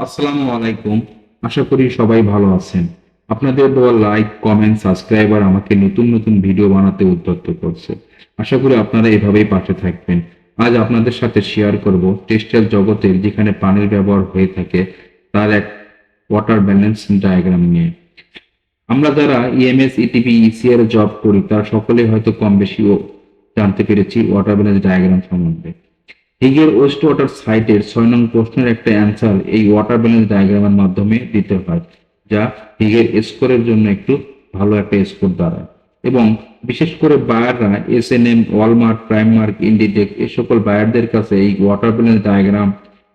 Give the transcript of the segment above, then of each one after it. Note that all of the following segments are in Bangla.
আসসালামু আলাইকুম। আশা করি সবাই ভালো আছেন। আপনাদের দেওয়া লাইক, কমেন্ট, সাবস্ক্রাইবার আমাকে নতুন নতুন ভিডিও বানাতে উদ্বুদ্ধ করছে। আশা করি আপনারা এভাবেই পাশে থাকবেন। আজ আপনাদের সাথে শেয়ার করব টেক্সটাইল জগতের যেখানে পানির ব্যবহার হয়ে থাকে তার এক ওয়াটার ব্যালেন্স ডায়াগ্রাম নিয়ে। আমরা যারা ইএমএস, ইটিপি, ইসিআর জব করি তারা সকলেই হয়তো কম বেশি জানতে পেরেছি ওয়াটার ব্যালেন্স ডায়াগ্রাম সম্বন্ধে। হিগের ওয়েস্ট ওয়াটার সাইটের ৬ নং প্রশ্নের একটা অ্যান্সার এই ওয়াটার ব্যালেন্স ডায়াগ্রামের মাধ্যমে দিতে হয়, যা হিগের স্কোরের জন্য একটু ভালো একটা স্কোর দাঁড়ায়। এবং বিশেষ করে বায়াররা এসএনএম, ওয়ালমার্ট, প্রাইমমার্ক, ইন্ডিটেক্স এ সকল বায়ারদের কাছে এই ওয়াটার ব্যালেন্স ডায়াগ্রাম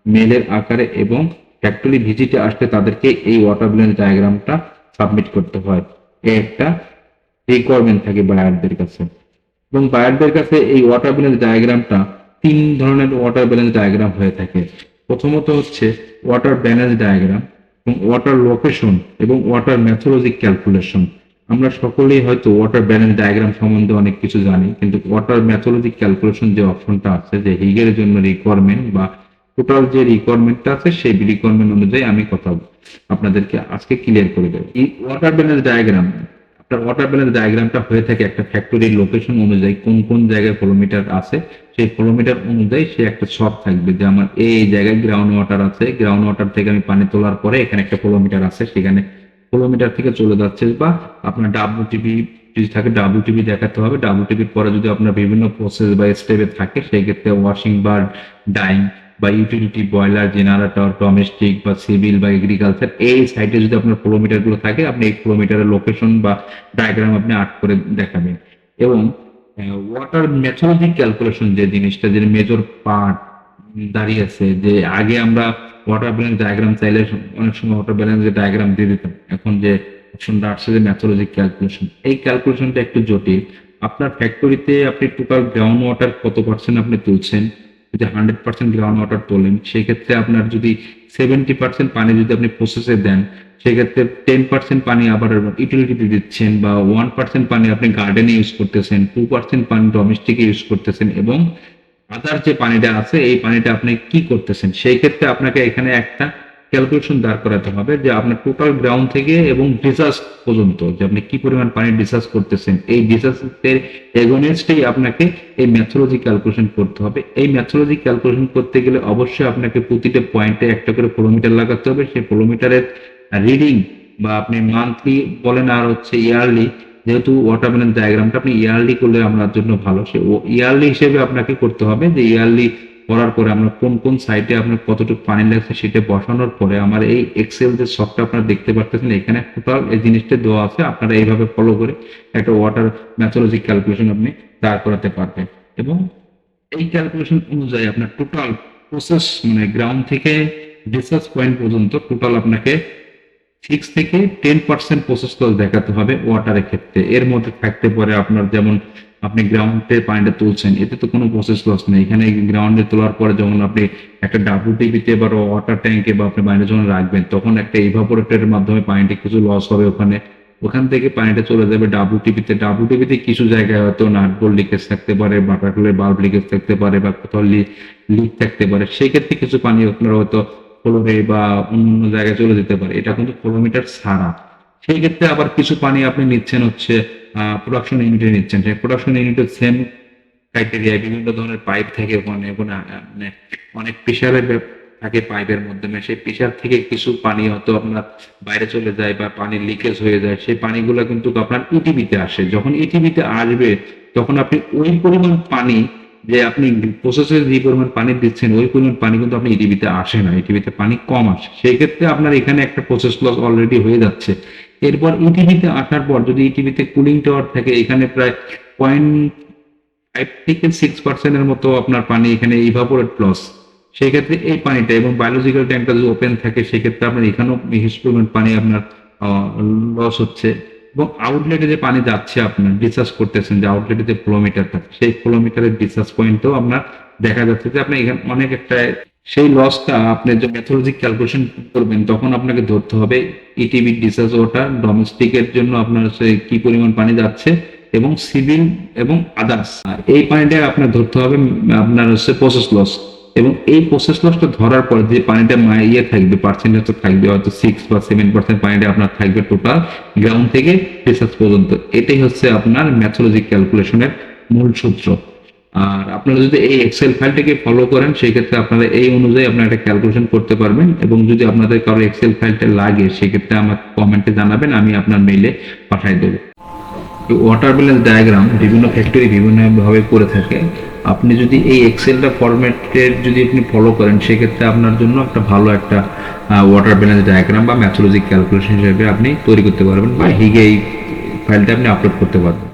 মেলের আকারে এবং ফ্যাক্টরি ভিজিটে আসলে তাদেরকে এই ওয়াটার ব্যালেন্স ডায়াগ্রামটা সাবমিট করতে হয়। এ একটা রিকোয়ারমেন্ট থাকে বায়ারদের কাছে। এবং বায়ারদের কাছে এই ওয়াটার ব্যালেন্স ডায়াগ্রামটা ৩ ধরনের ওয়াটার ব্যালেন্স ডায়াগ্রাম হয়ে থাকে। প্রথমত হচ্ছে ওয়াটার ব্যালেন্স ডায়াগ্রাম, এবং ওয়াটার লোকেশন এবং ওয়াটার ম্যাথোলজিক ক্যালকুলেশন। আমরা সকলেই হয়তো ওয়াটার ব্যালেন্স ডায়াগ্রাম সম্বন্ধে অনেক কিছু জানি, কিন্তু ওয়াটার ম্যাথোলজিক ক্যালকুলেশন যে অপশনটা আছে, যে হিগের জন্য রিকোয়ারমেন্ট বা টোটাল যে রিকোয়ারমেন্টটা আছে সেই রিকোয়ারমেন্ট অনুযায়ী আমি কথা আপনাদেরকে আজকে ক্লিয়ার করে দেবো। এই ওয়াটার ব্যালেন্স ডায়াগ্রাম, আপনার ওয়াটার ব্যালেন্স ডায়াগ্রামটা হয়ে থাকে একটা ফ্যাক্টরির লোকেশন অনুযায়ী কোন কোন জায়গায় ফ্লোমিটার আছে, সেই ফ্লোমিটার অনুযায়ী সে একটা ছক থাকবে যে আমার এই জায়গায় গ্রাউন্ড ওয়াটার আছে, গ্রাউন্ড ওয়াটার থেকে আমি পানি তোলার পরে এখানে একটা ফ্লোমিটার আছে, সেখানে ফ্লোমিটার থেকে চলে যাচ্ছে, বা আপনার ডাব্লিউটিবি যদি থাকে ডাব্লিউটিবি দেখাতে হবে। ডাব্লিউটিবির পরে যদি আপনার বিভিন্ন প্রসেস বা স্টেপে থাকে সেই ক্ষেত্রে ওয়াশিং বা ডাইং বা ইউটিলিটি, বয়লার, জেনারেটর, ডোমেস্টিক বা সিভিল বা এগ্রিকালচার, এই সাইটে যদি আপনার ফ্লোমিটার গুলো থাকে আপনি এই ফ্লোমিটারের লোকেশন বা ডায়াগ্রাম আপনি আর্ট করে দেখাবেন। এবং ওয়াটার মেথোলজিক ক্যালকুলেশন যে জিনিসটা, যে মেজর পার্ট দাঁড়িয়ে আছে, যে আগে আমরা ওয়াটার ব্যালেন্স ডায়াগ্রাম চাইলে অনেক সময় ওয়াটার ব্যালেন্স ডায়াগ্রাম দিয়ে দিতাম, এখন যে অপশনটা আসছে যে মেথোলজিক ক্যালকুলেশন, এই ক্যালকুলেশনটা একটু জটিল। আপনার ফ্যাক্টরিতে আপনি টোটাল গ্রাউন্ড ওয়াটার কত পার্সেন্ট আপনি তুলছেন, যদি 100% গ্রাউন্ড ওয়াটার তোলেন সেক্ষেত্রে আপনার যদি 70% পানি যদি আপনি প্রসেসে দেন, সেক্ষেত্রে 10% পানি আবার ইউটিলিটিতে দিচ্ছেন, বা 1% পানি আপনি গার্ডেনে ইউজ করতেছেন, 2% পানি ডোমেস্টিকে ইউজ করতেছেন, এবং আদার যে পানিটা আছে এই পানিটা আপনি কি করতেছেন, সেই ক্ষেত্রে আপনাকে এখানে একটা ক্যালকুলেশন দাঁড় করাতে হবে যে আপনার টোটাল গ্রাউন্ড থেকে এবং ডিসচার্জ পর্যন্ত যে আপনি কি পরিমাণ পানি ডিসচার্জ করতেছেন, এই ডিসচার্জের এগেইনস্টেই আপনাকে এই ম্যাথোলজি ক্যালকুলেশন করতে হবে। এই ম্যাথোলজি ক্যালকুলেশন করতে গেলে অবশ্যই আপনাকে প্রতিটা পয়েন্টে একটা করে ফ্লোমিটার লাগাতে হবে। সেই ফ্লোমিটারের রিডিং বা আপনি মান্থলি বলেন আর হচ্ছে ইয়ারলি, যেহেতু ওয়াটার ব্যালেন্স ডায়াগ্রামটা আপনি ইয়ারলি করলে আমার জন্য ভালো, সে ইয়ারলি হিসেবে আপনাকে করতে হবে। যে ইয়ারলি করার পরে আমরা কোন কোন সাইটে আপনার কতটুকু পানি লাগছে সেটা বসানোর পরে আমার এই এক্সেল যে শখটা আপনারা দেখতে পাচ্ছেন এখানে টোটাল এই জিনিসটা দেওয়া আছে, আপনারা এইভাবে ফলো করে একটা ওয়াটার ম্যাথোলজি ক্যালকুলেশন আপনি দাঁড় করাতে পারবেন। এবং এই ক্যালকুলেশন অনুযায়ী আপনার টোটাল প্রসেস মানে গ্রাউন্ড থেকে ডিসচার্জ পয়েন্ট পর্যন্ত টোটাল আপনাকে 6 থেকে 10% প্রসেস লস দেখাতে হবে ওয়াটারের ক্ষেত্রে। এর মধ্যে থাকতে পারে আপনার যেমন আপনি গ্রাউন্ডে পানিটা তুলছেন, এতে তো কোনো প্রসেস লস নেই। এখানে গ্রাউন্ডে তোলার পরে যখন আপনি একটা ডাব্লিউটিবিতে বা ওয়াটার ট্যাঙ্কে বা আপনি পানিটা যখন রাখবেন তখন একটা ইভাপোরেটরের মাধ্যমে পানিটা কিছু লস হবে ওখানে, ওখান থেকে পানিটা চলে যাবে ডাব্লিউটিবিতে। ডাব্লিউটিবিতে কিছু জায়গায় হয়তো নাট বোল্ট লিকেজ থাকতে পারে, বাটারফ্লাই বাল্ব লিকেজ থাকতে পারে, বা কোথাও লিক থাকতে পারে, সেই ক্ষেত্রে কিছু পানি আপনার হয়তো ফ্লোরে বা অন্য জায়গায় চলে যেতে পারে, এটা কিন্তু ফ্লোমিটার ছাড়া। সেই ক্ষেত্রে আবার কিছু পানি আপনি নিচ্ছেন হচ্ছে প্রোডাকশন ইউনিটে নিচ্ছেন, সেই প্রোডাকশন ইউনিটের সেম ক্রাইটেরিয়া, বিভিন্ন ধরনের পাইপ থাকে ওখানে, মানে অনেক প্রেশারের থাকে পাইপের মাধ্যমে, সেই প্রেশার থেকে কিছু পানি হয়তো আপনার বাইরে চলে যায় বা পানির লিকেজ হয়ে যায়, সেই পানিগুলো কিন্তু আপনার ইটিবিতে আসে। যখন ইটিবিতে আসবে তখন আপনি ওই পরিমাণ পানি যে আপনি প্রসেসে যে পরিমাণ পানি দিচ্ছেন ওই পরিমাণ পানি কিন্তু আপনি ইটিবিতে আসে না, ইটিবিতে পানি কম আসে, সেই ক্ষেত্রে আপনার এখানে একটা প্রসেস লস অলরেডি হয়ে যাচ্ছে। এরপর ইটিবিতে আসার পর যদি ইটিবিতে কুলিং টাওয়ার থাকে, এখানে প্রায় 0.5 থেকে 6% এর মতো আপনার পানি এখানে ইভাপোরেট লস, সেই ক্ষেত্রে এই পানিটা এবং বায়োলজিক্যাল ট্যাঙ্কটা যদি ওপেন থাকে সেক্ষেত্রে আপনার এখানেও হিউজ পরিমাণ পানি আপনার লস হচ্ছে। এবং আউটলেটে যে পানি যাচ্ছে আপনার ডিসচার্জ করতেছেন, যে আউটলেটে যে ফ্লোমিটারটা সেই ফ্লোমিটারের ডিসচার্জ পয়েন্টও আপনার দেখা যাচ্ছে যে আপনি এখানে অনেক একটা সেই লসটা আপনি যে মেথোলজিক ক্যালকুলেশন করবেন তখন আপনাকে ধরতে হবে ইটিবি ডিসচার্জ ওয়াটার, ডোমেস্টিকের জন্য আপনার কি পরিমাণ পানি যাচ্ছে, এবং সিভিল এবং আদার্স এই পানিটা আপনার ধরতে হবে আপনার হচ্ছে প্রসেস লস। এবং এই প্রসেস লসটা ধরার পর যে পানিটা ইয়ে থাকবে, পার্সেন্টেজটা থাকবে হয়তো 6 বা 7% পানিটা আপনার থাকবে টোটাল গ্রাউন্ড থেকে রিসার্চ পর্যন্ত। এটাই হচ্ছে আপনার ম্যাথোলজি ক্যালকুলেশনের মূল সূত্র। আর আপনারা যদি এই এক্সেল ফাইলটাকে ফলো করেন সেক্ষেত্রে আপনারা এই অনুযায়ী আপনারা একটা ক্যালকুলেশন করতে পারবেন। এবং যদি আপনাদের কারো এক্সেল ফাইলটা লাগে সেক্ষেত্রে আমার কমেন্টে জানাবেন, আমি আপনার মেইলে পাঠিয়ে দেবো। ওয়াটার ব্যালেন্স ডায়াগ্রাম বিভিন্ন ফ্যাক্টরি বিভিন্নভাবে করে থাকে। আপনি যদি এই এক্সেলটা ফরম্যাটের যদি আপনি ফলো করেন সেক্ষেত্রে আপনার জন্য একটা ভালো একটা ওয়াটার ব্যালেন্স ডায়াগ্রাম বা ম্যাথোলজি ক্যালকুলেশন হিসেবে আপনি তৈরি করতে পারবেন, বা হিগে এই ফাইলটা আপনি আপলোড করতে পারবেন।